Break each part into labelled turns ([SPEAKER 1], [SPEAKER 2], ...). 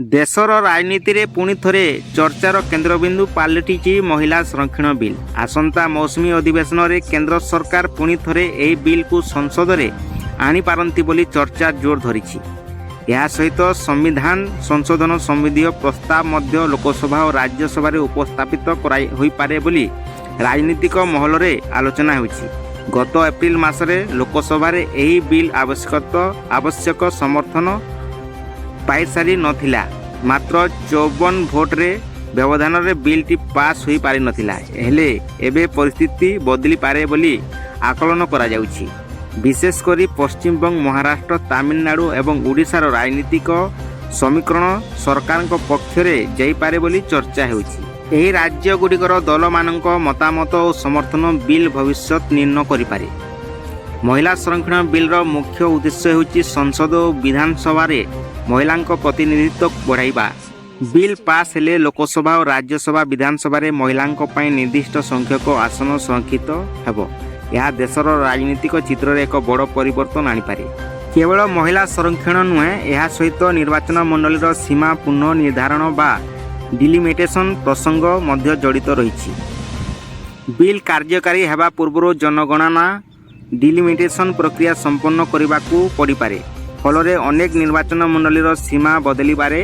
[SPEAKER 1] देशर राजनीति रे पुणी थरे चर्चार केन्द्रबिंदु पालटिछि महिला संरक्षण बिल। आसंता मौसुमी अधिवेशन रे केंद्र सरकार पुणी थरे एही बिल को संसद रे आनी पारंती बोली चर्चा जोर धरिछि। या सहित संविधान संशोधन संबंधी प्रस्ताव मध्य लोकसभा और राज्यसभा रे उपस्थापित होई पारे बोली राजनीतिक महल रे आलोचना होइछि। गत एप्रिल मासरे लोकसभा रे एही बिल आवश्यक समर्थन पाई सारी नथिला। मात्र 54 भोट रे व्यवधान रे बिल टी पास होई पारि नथिला। हेले एबे परिस्थिति बदली पारे बोली आकलन करा जाउछि। विशेषकर पश्चिम बंग, महाराष्ट्र, तमिलनाडु एवं ओडिशार राजनीतिक समीकरण सरकार पक्ष में जाइपारे बोली चर्चा होउछि। एही राज्य गुड़िकर दल मानक मतामत और समर्थन बिल भविष्य निर्णय करिपारे। महिला संरक्षण बिलर मुख्य उद्देश्य होउछि संसद और विधानसभा रे महिलांक प्रतिनिधित्व बढ़ाइबा। बिल पास हेले लोकसभा और राज्यसभा विधानसभा रे महिलांक पई निर्दिष्ट संख्यक आसन संरक्षित हेबो। यह देशर राजनीतिक चित्र रे एक बड़ परिवर्तन आनीपारे। केवल महिला संरक्षण नुहे, यह सहित निर्वाचन मंडलीर सीमा पुनः निर्धारण बा डिलिमिटेशन प्रसंग मध्य जड़ित रही। बिल कार्यकारी हेबा पूर्व जनगणना डिलिमिटेशन प्रक्रिया संपन्न करने को पड़िपारे। फलरे अनेक निर्वाचन मंडलीर सीमा बदली बारे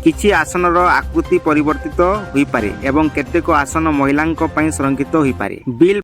[SPEAKER 1] किछि आसनर आकृति परिवर्तित होई पारे एवं केतेक आसन महिलांक पई संरक्षित होई पारे। बिल